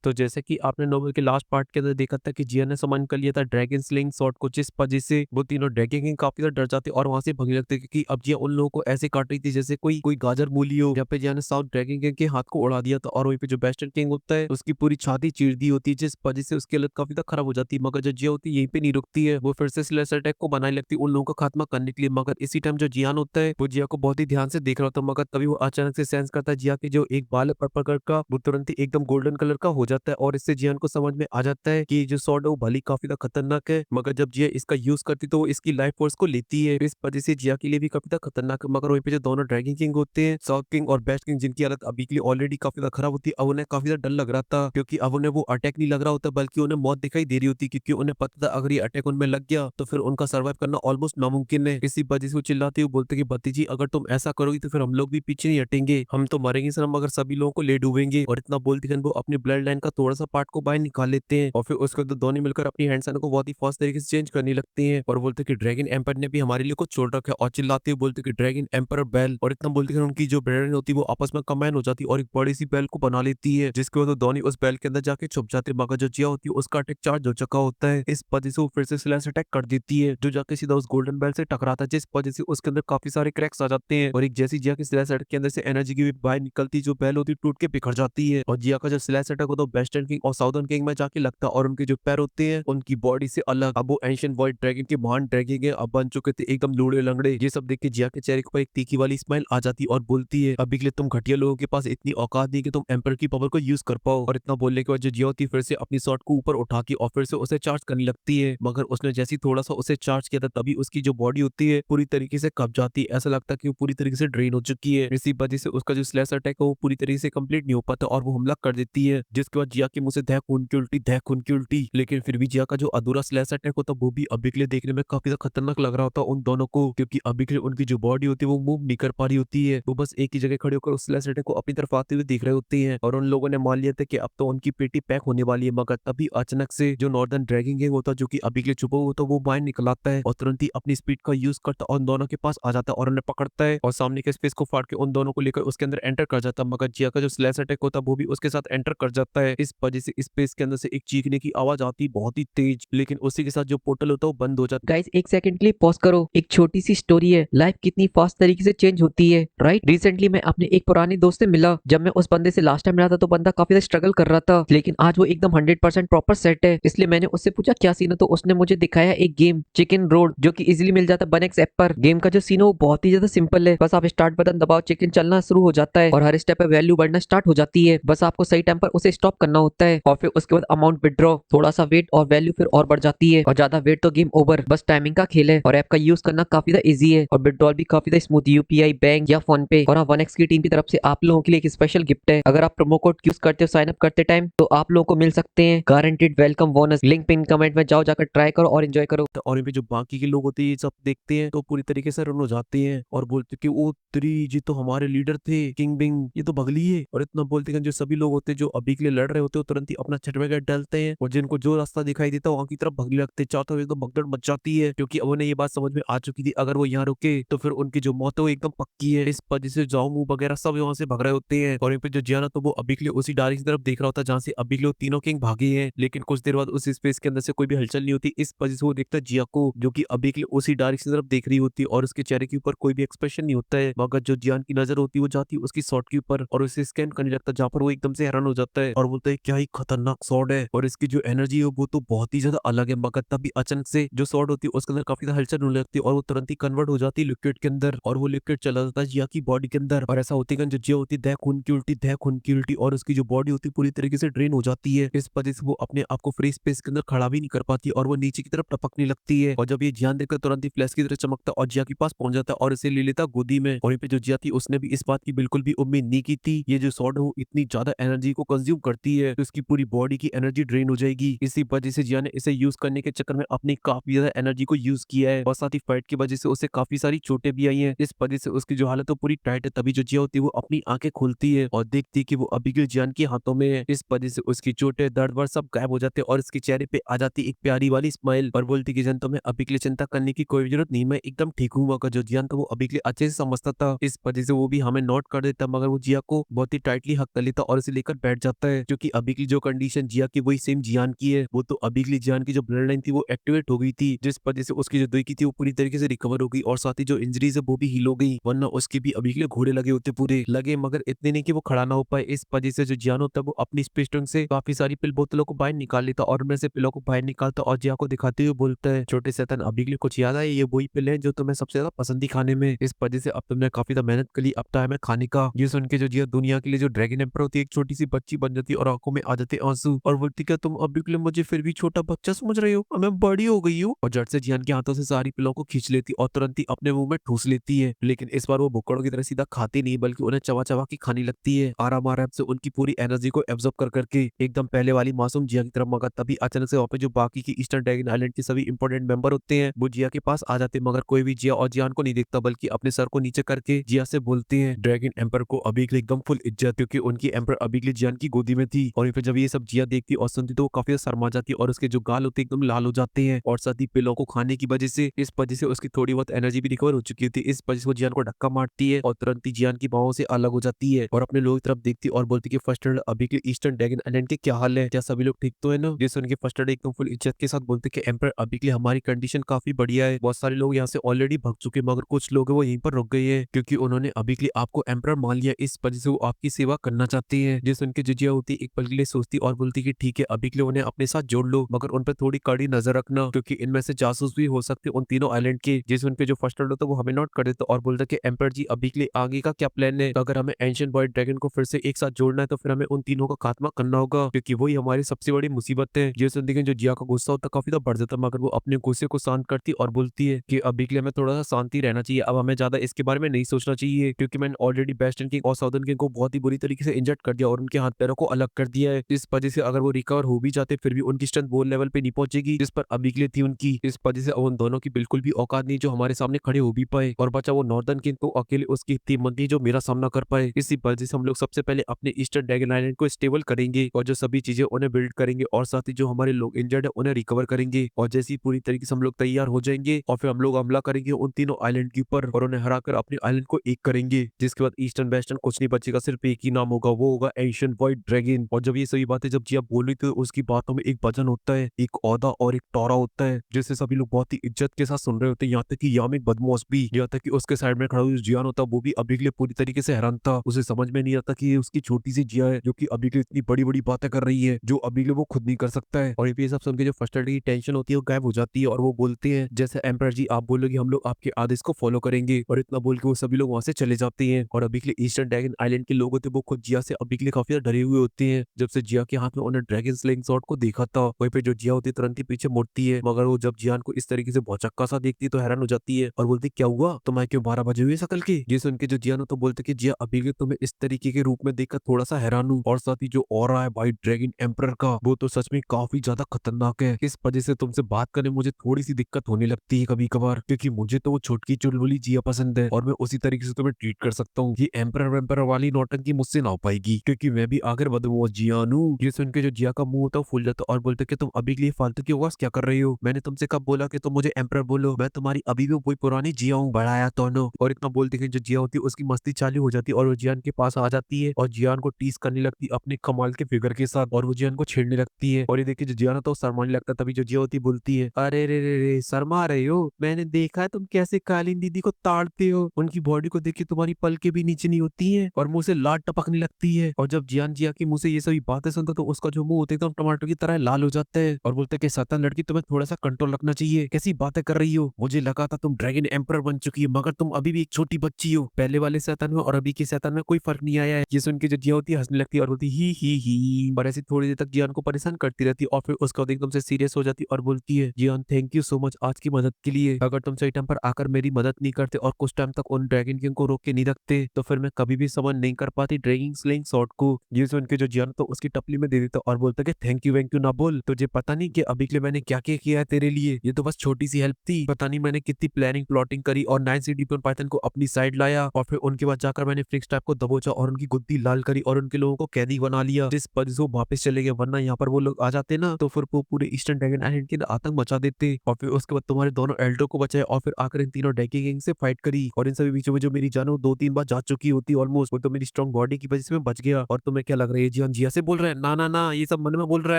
तो जैसे कि आपने नोवेल के लास्ट पार्ट के अंदर देखा था कि जिया ने सामान कर लिया था ड्रैगन स्लिंग शॉट को, जिस वजह से वो तीनों ड्रैगन किंग काफी ज्यादा डर जाते और वहां से भगने लगते, क्योंकि अब जिया उन लोगों को ऐसे काट रही थी जैसे कोई कोई गाजर मूली हो। यहाँ पे जिया ने साउथ ड्रैगन किंग के हाथ को उड़ा दिया था और वहीं पे जो वेस्टर्न किंग होता है उसकी पूरी छाती चीर दी होती है, जिस वजह से उसकी हालत काफी ज्यादा खराब हो जाती है। मगर जो जिया होती है यहीं पे नहीं रुकती है, वो फिर से स्लेशर अटैक को बनाने लगती है उन लोगों का खात्मा करने के लिए। मगर इसी टाइम जो जियान होता है वो जिया को बहुत ही ध्यान से देख रहा होता है, मगर तभी वो अचानक से सेंस करता है जिया के जो एक बाल है पर्पल कलर का वो तुरंत ही एकदम गोल्डन कलर का हो जाता है, और इससे जियान को समझ में आ जाता है कि ये जो स्वॉर्ड है वो भली काफी ज्यादा खतरनाक है। मगर जब जिया इसका यूज करती तो वो इसकी लाइफ फोर्स को लेती है, इस वजह से जिया के लिए भी काफी ज्यादा खतरनाक है। मगर वहीं पे जो दोनों ड्रैगन किंग होते हैं, साउथ किंग और बेस्ट किंग, जिनकी हालत अभी के लिए ऑलरेडी काफी ज्यादा खराब होती है, अब उन्हें काफी ज्यादा डर लग रहा था, क्योंकि अब उन्हें वो अटैक नहीं लग रहा होता बल्कि उन्हें मौत दिखाई दे रही होती, क्योंकि उन्हें पता था अगर ये अटैक उनमें लग गया तो फिर उनका सर्वाइव करना ऑलमोस्ट नामुमकिन है। इसी वजह से वो चिल्लाते हुए बोलते कि भतीजी अगर तुम ऐसा करोगी तो फिर हम लोग भी पीछे नहीं हटेंगे, हम तो मरेंगे सर, मगर सभी लोगों को ले डूबेंगे। और इतना बोलते कि वो अपनी ब्लड लाइन का थोड़ा सा पार्ट को बाहर निकाल लेते हैं, और फिर उसके बाद दोनों मिलकर अपनी हैंडसन को बहुत ही फास्ट तरीके से चेंज करने लगते हैं और बोलते कि ड्रैगन एम्पर ने भी हमारे लिए कुछ छोड़ रखा है, और चिल्लाते हुए बोलते कि ड्रैगन एम्पर बेल। और इतना बोलते कि उनकी जो ब्रेन होती है वो आपस में कंबाइन हो जाती है और एक बड़ी सी बेल को बना लेती है, जिसके बाद दोनों उस बेल के अंदर जाके छुप जाते हैं। मगर जो जिया होती है उसका अटैक चार्ज हो चुका होता है, इस वजह से वो फिर से स्लैश अटैक कर देती है, जो जाके सीधा उस गोल्डन बेल से टकराता है, जिस वजह से उसके अंदर काफी सारे क्रैक्स आ जाते हैं। और एक जैसी जिया के स्लैश अटैक के अंदर से एनर्जी की भी बाहर निकलती, जो बेल होती है टूट के बिखर जाती है, और जिया का जो स्लैश अटैक होता है वेस्टर्न किंग और साउदर्न किंग में जाके लगता है, और उनके जो पैर होते हैं उनकी बॉडी से अलग। अब वो एंशिएंट व्हाइट ड्रैगन के महान ड्रैगन के अब बन चुके थे एकदम लूड़े लंगड़े। ये सब देख के जिया के चेहरे पर एक तीखी वाली स्माइल आ जाती और बोलती है अभी के लिए तुम घटिया लोगों के पास इतनी औकात नहीं कि तुम एम्पर की पावर को यूज कर पाओ। और इतना बोलने के बाद जो जिया होती है फिर से अपनी शॉट को ऊपर उठा के और फिर से उसे चार्ज करने लगती है, मगर उसने जैसी थोड़ा सा उसे चार्ज किया था तभी उसकी जो बॉडी होती है पूरी तरीके से कब जाती है, ऐसा लगता है कि वो पूरी तरीके से ड्रेन हो चुकी है। इसी वजह से उसका जो स्लैश अटैक है वो पूरी तरीके से कंप्लीट नहीं हो पाता और वो हमला कर देती है, जिसके बाद जिया के मुंह से दह खून की उल्टी दह खून की उल्टी। लेकिन फिर भी जिया का जो अधूरा स्लैश अटैक होता वो भी अभी के लिए देखने में काफी ज्यादा खतरनाक लग रहा होता उन दोनों को, क्योंकि अभी के लिए उनकी जो बॉडी होती है वो मूव नहीं कर पा रही होती है, वो बस एक ही जगह खड़े होकर उस स्लैश अटैक को अपनी तरफ आते हुए देख रहे होते हैं। और उन लोगों ने मान लिया था कि अब तो उनकी पेटी पैक होने वाली है, मगर तभी अचानक से जो नॉर्दर्न ड्रैगन किंग होता है जो कि अभी के लिए छुपा हुआ होता है वो बाहर निकल आता है और तुरंत ही अपनी स्पीड का यूज करता है और उन दोनों के पास आ जाता है और उन्हें पकड़ता है और सामने के स्पेस को फाड़ के उन दोनों को लेकर उसके अंदर एंटर कर जाता है। मगर जिया का जो स्लैश अटैक होता है वो भी उसके साथ एंटर कर जाता है, इस वजह से स्पेस के अंदर से एक चीखने की आवाज आती है बहुत ही तेज, लेकिन उसी के साथ जो पोर्टल होता है वो बंद हो जाता है। गाइस एक सेकंड के लिए पॉज करो। एक छोटी सी स्टोरी है, लाइफ कितनी फास्ट तरीके से चेंज होती है, राइट। रिसेंटली मैं अपने एक पुराने दोस्त से मिला। जब मैं उस बंदे से लास्ट टाइम मिला था तो बंदा काफी ज्यादा स्ट्रगल कर रहा था, लेकिन आज वो एकदम 100% प्रॉपर सेट है। इसलिए मैंने उससे पूछा क्या सीन है, तो उसने मुझे दिखाया एक गेम चिकन रोड, जो कि इजीली मिल जाता है वन एक्स ऐप पर। गेम का जो सीन है वो बहुत ही ज्यादा सिंपल है, बस आप स्टार्ट बटन दबाओ, चिकन चलना शुरू हो जाता है और हर स्टेप पे वैल्यू बढ़ना स्टार्ट हो जाती है। बस आपको सही टाइम पर उसे स्टॉप करना होता है और फिर उसके बाद अमाउंट विड्रॉ, थोड़ा सा वेट और वैल्यू फिर और बढ़ जाती है, और ज्यादा वेट तो गेम ओवर। बस टाइमिंग का खेल है और ऐप का यूज करना काफी ज्यादा इजी है और विड्रॉल भी काफी ज्यादा स्मूथ, यूपीआई, बैंक या फोन पे। और हाँ, 1x की टीम की तरफ से आप लोगों के लिए एक स्पेशल गिफ्ट है। अगर आप प्रोमो कोड यूज करते हो साइन अप करते टाइम, तो आप लोगों को मिल सकते हैं guaranteed welcome bonus. Link pin comment में जाओ, जाकर ट्राई करो और एंजॉय करो। और यहाँ पे जो बाकी के लोग होते हैं ये सब देखते हैं तो पूरी तरीके से रन हो जाते हैं और बोलते कि वो तेरी जी तो हमारे लीडर थे किंग बिंग, ये तो बगली है। और इतना बोलते हैं जो सभी लोग होते हैं जो अभी के लिए लड़ रहे होते हैं तुरंत ही अपना छठ वगैरह डालते हैं और जिनको जो रास्ता दिखाई देता है वहां की तरफ भगने लगते हैं। चाहते हुए एकदम भगदड़ मच जाती है, क्योंकि अब उन्हें ये बात समझ में आ चुकी थी अगर वो यहाँ रुके तो फिर उनकी जो मौत है वो एकदम पक्की है। इस वजह से जाओ मुंह वगैरह सब वहां से भग रहे होते हैं और यहाँ पे जो जियाना तो वो अभी के लिए उसी डायरेक्शन की तरफ देख रहा होता है जहाँ से अभी के लिए तीनों किंग भागे हैं। लेकिन कुछ देर बाद उस स्पेस के अंदर से कोई भी हलचल नहीं होती, इस वजह से वो देखता है जिया को जो कि अभी के लिए उसी डायरेक्शन की तरफ देख रही होती है और उसके चेहरे के ऊपर कोई भी एक्सप्रेशन नहीं होता है। मगर जो जियान की नजर होती है वो जाती है उसकी शॉट के ऊपर और उसे स्कैन करने लगता है, जहाँ पर वो एकदम से हैरान हो जाता है और बोलता है क्या ही खतरनाक शॉट है और इसकी जो एनर्जी है वो तो बहुत ही ज्यादा अलग है। मगर तभी अचानक से जो शॉट होती है उसके अंदर काफी ज्यादा हलचल होने लगती है और वो तुरंत ही कन्वर्ट हो जाती है लिक्विड के अंदर और वो लिक्विड चला जाता है जिया की बॉडी के अंदर। और ऐसा होती है कि जो जिया होती है दह खून की उल्टी दह खून की उल्टी और उसकी जो बॉडी होती है पूरी तरीके से ड्रेन हो जाती है। इस वजह से वो अपने आप को फ्री स्पेस के अंदर खड़ा भी नहीं कर पाती और वो नीचे की तरफ टपकने लगती है। और जब ये जियान देखकर तुरंत ही फ्लैश की तरह चमकता और जिया के पास पहुंच जाता है और इसे ले लेता गोदी में। और वहीं पे जो जिया थी उसने भी इस बात की बिल्कुल भी उम्मीद नहीं की थी ये जो स्वॉर्ड है वो इतनी ज्यादा एनर्जी को कंज्यूम करती है तो उसकी पूरी बॉडी की एनर्जी ड्रेन हो जाएगी। इसी वजह से जिया ने इसे यूज करने के चक्कर में अपनी काफी ज्यादा एनर्जी को यूज किया है और साथ ही फाइट की वजह से उसे काफी सारी चोटें भी आई हैं। इस वजह से उसकी जो हालत है पूरी टाइट है। तभी जो जिया होती है वो अपनी आंखें खोलती है और देखती है कि वो अबिगेल जियान के हाथों में है। इस वजह से उसकी चोटें दर्द वर्द सब गायब हो जाते हैं और इसके चेहरे पे आ जाती एक प्यारी वाली स्माइल और बोलती कि जन तुम्हें अभी के लिए चिंता करने की कोई जरूरत नहीं, मैं एकदम ठीक हूँ। मगर जो जियान था वो अभी के लिए अच्छे से समझता था, इस वजह से वो भी हमें नोट कर देता मगर वो जिया को बहुत ही टाइटली हक कर लेता और इसे लेकर बैठ जाता है। क्योंकि अभी की जो कंडीशन जिया की वही सेम जियान की है। वो तो अभी के लिए जियान की जो ब्लड लाइन थी वो एक्टिवेट हो गई थी, जिस वजह से उसकी जो दुई थी वो पूरी तरीके से रिकवर हो गई और साथ ही जो इंजरीज है वो भी हील हो गई। वरना उसके भी अभी के लिए घोड़े लगे होते पूरे लगे, मगर इतने नहीं कि वो खड़ा ना हो पाए। इस वजह से जो जियान होता है वो अपनी स्पेस्टन से काफी सारी पिल बोतलों को बाहर निकाल लेता और उनमें से पिलों को बाहर निकालता और जिया को दिखाते हुए बोलता है, छोटे शैतान अभी के लिए कुछ याद है? ये वही पिल है जो तुम्हें सबसे ज्यादा पसंद थी खाने में। इस वजह से अब तुमने काफी ज्यादा मेहनत कर ली, अब टाइम है खाने का। ये सुन के जो जिया दुनिया के लिए जो ड्रैगन एम्पर होती है, एक छोटी सी बच्ची बन जाती है और आंखों में आ जाते आंसू और बोलती क्या तुम अभी के लिए मुझे फिर भी छोटा बच्चा समझ रहे हो? अब मैं बड़ी हो गई हूँ। और झट से जियान के हाथों से सारी पिलों को खींच लेती और तुरंत ही अपने मुंह में ठूस लेती है। लेकिन इस बार वो भुक्कड़ों की तरह सीधा खाती नहीं बल्कि उन्हें चबा चबा के खाने लगती है, आराम आराम से उनकी पूरी एनर्जी को एब्जॉर्ब कर करके एकदम पहले वाली मासूम जिया की तरफ। मगर तभी अचानक से वहाँ पे जो बाकी की ईस्टर्न ड्रैगन आइलैंड के सभी इंपॉर्टेंट मेंबर होते हैं वो जिया के पास आ जाते हैं, मगर कोई भी जिया और जियान को नहीं देखता बल्कि अपने सर को नीचे करके जिया से बोलते हैं ड्रैगन एम्पर को अभी के लिए एकदम फुल इज्जत, क्योंकि उनकी एम्पर अभी के लिए जियान की गोदी में थी। और फिर जब ये सब जिया देखती और सुनती तो वो काफी शर्मा जाती और उसके जो गाल होते एकदम लाल हो जाते हैं और साथ ही पिलों को खाने की वजह से इस वजह से उसकी थोड़ी बहुत एनर्जी भी रिकवर हो चुकी थी। इस वजह से वो जियान को धक्का मारती है और तुरंत ही जियान की बाहों से अलग हो जाती है और अपने लोगों की तरफ देखती और बोलती कि फर्स्ट अभी के ईस्टर्न ड्रैगन आइलैंड के क्या हाल है, क्या सभी लोग ठीक तो है ना? जिस उनके फर्स्ट एकदम फुल इज्जत के साथ बोलते कि एम्पर अभी के लिए हमारी कंडीशन काफी बढ़िया है, बहुत सारे लोग यहाँ से ऑलरेडी भाग चुके मगर कुछ लोग वो यहीं पर रुक गए हैं क्योंकि उन्होंने अभी के लिए आपको एम्पर मान लिया, इस वजह से वो आपकी सेवा करना चाहती है। जिस उनकी जिजिया होती एक पल के लिए सोचती और बोलती कि ठीक है अभी के लिए उन्हें अपने साथ जोड़ लो, मगर उन पर थोड़ी कड़ी नजर रखना क्योंकि इनमें से जासूस भी हो सकते उन तीनों आइलैंड के। जिस उनके जो फर्स्ट होता वो हमें नोट कर देता और बोलता कि एम्पर जी अभी के लिए आगे का क्या प्लान है? तो अगर हमें एंशिएंट बॉय ड्रैगन को फिर से एक साथ जोड़ना है तो फिर हमें उन तीनों का खात्मा करना होगा क्योंकि वही हमारी सबसे बड़ी मुसीबत है। ये सुन के जो जिया का गुस्सा होता काफी ज्यादा बढ़ जाता मगर वो अपने गुस्से को शांत करती और बोलती है कि अभी के लिए हमें थोड़ा सा शांति रहना चाहिए, अब हमें ज्यादा इसके बारे में नहीं सोचना चाहिए क्योंकि मैंने ऑलरेडी वेस्टर्न किंग और साउदर्न किंग को बहुत ही बुरी तरीके से इंजर्ड कर दिया और उनके हाथ पैरों को अलग कर दिया है। इस वजह से अगर वो रिकवर हो भी जाते फिर भी उनकी स्ट्रेंथ वो लेवल पे नहीं पहुंचेगी जिस पर अभी के लिए थी उनकी। इस वजह से उन दोनों की बिल्कुल भी औकात नहीं जो हमारे सामने खड़े हो भी पाए और बचा वो नॉर्दर्न किंग तो अकेले उसकी इतनी हिम्मत नहीं जो मेरा सामना कर पाए। इसी वजह से हम लोग सबसे पहले अपने ईस्टर्न ड्रैगन आइलैंड को स्टेबल करेंगे और जो सभी चीजें उन्हें बिल्ड करेंगे और साथ ही जो हमारे लोग इंजर्ड है उन्हें रिकवर करेंगे और जैसे ही पूरी तरीके से हम लोग तैयार हो जाएंगे और फिर हम लोग हमला करेंगे उन तीनों आइलैंड के ऊपर और उन्हें हराकर अपने आइलैंड को एक करेंगे, जिसके बाद ईस्टर्न वेस्टर्न कुछ नहीं बचेगा, सिर्फ एक ही नाम होगा, वो होगा एंशिएंट व्हाइट ड्रैगन। और जब ये सभी बातें जब जिया बोल रही थी उसकी बातों में एक वजन होता है, एक औदा और एक टोरा होता है जिसे सभी लोग बहुत ही इज्जत के साथ सुन रहे होते हैं, यहाँ तक कि यामिक बदमाश भी, यहाँ तक कि उसके साइड में खड़ा हुआ जियान होता वो भी अभी के लिए पूरी तरीके से हैरान था। उसे समझ में नहीं आता कि ये उसकी छोटी सी जिया है जो कि अभी के लिए इतनी बड़ी बड़ी बातें कर रही है जो अभी के लिए वो खुद नहीं कर सकता है। और ये सब सुन के जो फर्स्ट की टेंशन होती है वो गायब हो जाती है और वो बोलते हैं जैसे एम्पर जी आप बोलोगे हम लोग आपके आदेश को फॉलो करेंगे, और इतना बोल के वो सभी लोग वहां से चले जाते हैं। और अभी के लिए ईस्टर्न ड्रैगन आइलैंड के लोग होते वो खुद जिया से अभी के लिए काफी ज्यादा डरे हुए होते हैं। जब से जिया के हाथ में उन्हें ड्रैगन स्लिंग शॉट को देखा था वहीं पे जो जिया होती है तुरंत ही पीछे मुड़ती है, मगर वो जब जियान को इस तरीके से भौचक्का सा देखती है तो हैरान हो जाती है और बोलती क्या हुआ तुम्हें क्यों 12 बजे हुए शकल के? ये सुन के जो जियान हो तो बोलते कि जिया अभी के तुम्हें इस तरीके के रूप में देखकर थोड़ा सा हैरान हूँ और साथ ही जो ऑरा है व्हाइट ड्रैगन एम्परर का वो तो सच में काफी ज्यादा खतरनाक है। इस वजह से तुमसे बात करने मुझे थोड़ी सी दिक्कत होने लगती है कभी कभार क्योंकि मुझे तो वो छोटकी चुलबुली जिया पसंद है और मैं उसी तरीके से तुम्हें ट्रीट कर सकता हूँ। ये एम्परर वेम्परर वाली नौटंकी मुझसे ना हो पाएगी क्योंकि मैं भी आखिर बदमाश जियान हूँ। ये सुन के जो जिया का मुंह होता है फूल जाता और बोलते कि तुम अभी के लिए फालतू की आवाज क्या कर रही हो? मैंने तुमसे कब बोला कि तुम मुझे एम्परर बोलो? मैं तुम्हारी अभी भी वही पुरानी जिया हूँ, बढ़ाया दोनों। और इतना बोलते कि जो जिया होती है उसकी मस्ती चालू हो जाती है और वो जियान के पास आ जाती है और जियान को टीस करने लगती है अपने कमाल के फिगर के साथ और वो जियान को छेड़ने लगती है। और ये देखिए जो जियान होता है वो शर्माने लगता है, तभी जो जिया होती है बोलती है अरे रे रे रे शर्मा रहे हो? मैंने देखा है तुम कैसे कालीन दीदी को ताड़ते हो, उनकी बॉडी को देख के तुम्हारी पलके भी नीचे नहीं होती है और मुंह से लाट टपकने लगती है। और जब जियान जिया की मुंह से ये सभी बातें सुनता तो उसका जो मुंह होता है एकदम टमाटर की तरह लाल हो जाता है और बोलते कि शैतान लड़की तुम्हें थोड़ा सा कंट्रोल रखना चाहिए, कैसी बातें कर रही हो? मुझे लगा था तुम ड्रैगन एम्परर बन चुकी हो मगर तुम अभी भी एक छोटी बच्ची हो, पहले वाले शैतान में और अभी के शैतान में कोई फर्क नहीं आया है। ये सुन के जो जिया होती है हंसने लगती है और बोलती ही और ऐसी थोड़ी देर तक जियान को परेशान करती रहती है और फिर उसके बाद एकदम से सीरियस हो जाती है और बोलती है जियान थैंक यू सो मच आज की मदद के लिए, अगर तुम सही टाइम पर आकर मेरी मदद नहीं करते और कुछ टाइम तक उन ड्रैगन किंग को रोक के नहीं रखते तो फिर मैं कभी भी समझ नहीं कर पाती ड्रैगन स्लिंग शॉट को। ये सुन के जो जियान तो उसकी टपली में दे देता और बोलता कि थैंक यू वैंक यू ना बोल, तुझे पता नहीं कि अभी के लिए मैंने क्या क्या किया है तेरे लिए, ये तो बस छोटी सी हेल्प थी, पता नहीं मैंने कितनी प्लानिंग प्लॉटिंग करी और 9 सीडी पाइथन को अपनी साइड लाया और फिर उनके बाद जाकर मैंने फ्लिक्स टाइप को दबोचा और उनकी गुद्दी लाल करी और उनके लोगों को कैदी बना लिया, जिस वजह से वो वापस चले गए, वरना यहाँ पर वो लोग आ जाते ना तो फिर वो पूरे ईस्टर्न ड्रैगन आइलैंड के अंदर आतंक मचा देते। और फिर उसके बाद तुम्हारे दोनों एल्डर को बचाए और फिर आकर इन तीनों ड्रैगन किंग से फाइट करी और इन सभी बीचों में जो मेरी जान वो 2-3 बार जा चुकी होती ऑलमोस्ट, वो तो मेरी स्ट्रॉन्ग बॉडी की वजह से मैं बच गया। और तुम्हें क्या लग रहा है जियान जिया से बोल रहा है, ना ना ना ये सब मन में बोल रहा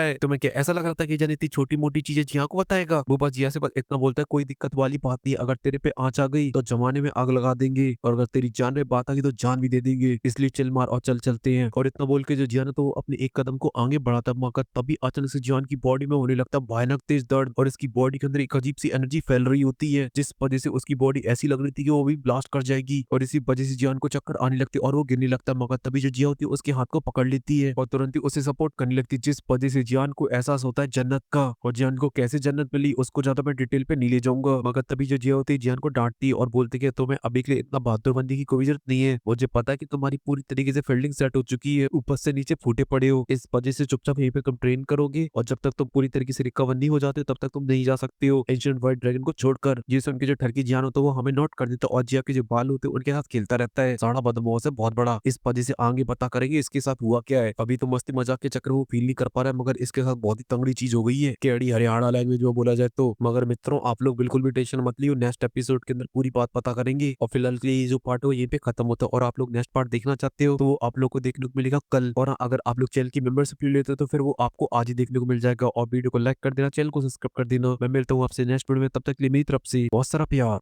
है, तुम्हें क्या ऐसा लग रहा था कि जियान इतनी छोटी मोटी चीजें जिया को बताएगा। वो बस जिया से बस इतना बोलता है, कोई दिक्कत वाली बात नहीं, अगर तेरे पे आंच आ गई तो जमाने में आग लगा देंगे, और अगर तेरी जान में बात आ गई तो जान भी दे देंगे, इसलिए चिल मार और चल चलते हैं। और इतना बोल के जो जियान है तो वो अपने एक कदम को आगे बढ़ाता, मगर तभी अचानक से जियान की बॉडी में होने लगता भयानक तेज दर्द, और इसकी बॉडी के अंदर एक अजीब सी एनर्जी फैल रही होती है, जिस वजह से उसकी बॉडी ऐसी लग रही थी कि वो भी ब्लास्ट कर जाएगी, और इसी वजह से जियान को चक्कर आने लगते और वो गिरने लगता। मगर तभी जो जिया होती है उसके हाथ को पकड़ लेती है और तुरंत ही उसे सपोर्ट करने लगती है, जिस वजह से जियान को एहसास होता है जन्नत का। और जियान को कैसे जन्नत मिली उसको ज्यादा मैं डिटेल पे नहीं ले जाऊंगा, मगर तभी जो जिया होती है जियान को डांटती है और बोलती है कि तुम्हें अभी के लिए इतना बहादुर बनने की कोई जरूरत नहीं है, मुझे पता है कि तुम्हारी पूरी तरीके से फील्डिंग सेट हो चुकी है, ऊपर से नीचे फूटे पड़े हो, इस वजह से चुपचाप यहीं पे तुम ट्रेन करोगे, और जब तक तुम पूरी तरीके से रिकवर नहीं हो जाते तब तक तुम नहीं जा सकते हो एंशिएंट व्हाइट ड्रैगन को छोड़कर। जिससे उनके जो ठरकी जियान होता है वो हमें नोट कर देता है, और जिया के जो बाल होते हैं उनके साथ खेलता रहता है, साड़ा बदमाश है बहुत बड़ा। इस वजह से आगे पता करेंगे इसके साथ हुआ क्या है। अभी तो मस्ती मजाक के चक्कर में वो फील नहीं कर पा रहा है, मगर इसके साथ बहुत ही तंगड़ी चीज हो गई है, केड़ी हरियाणा लैंग्वेज में बोला जाए तो। मगर मित्रों आप लोग बिल्कुल भी टेंशन मत लियो, नेक्स्ट एपिसोड के अंदर पूरी बात पता करेंगे, और फिलहाल के लिए ये जो पार्ट है ये पे खत्म होता है, और आप लोग नेक्स्ट पार्ट देखना चाहते हो तो वो आप लोग को देखने को मिलेगा कल। और अगर आप लोग चैनल की मेंबरशिप ले लेते हो तो फिर वो आपको आज ही देखने को मिल जाएगा। और वीडियो को लाइक कर देना, चैनल को सब्सक्राइब कर देना। मैं मिलता हूँ आपसे नेक्स्ट वीडियो में, तब तक के लिए मेरी तरफ से बहुत सारा प्यार।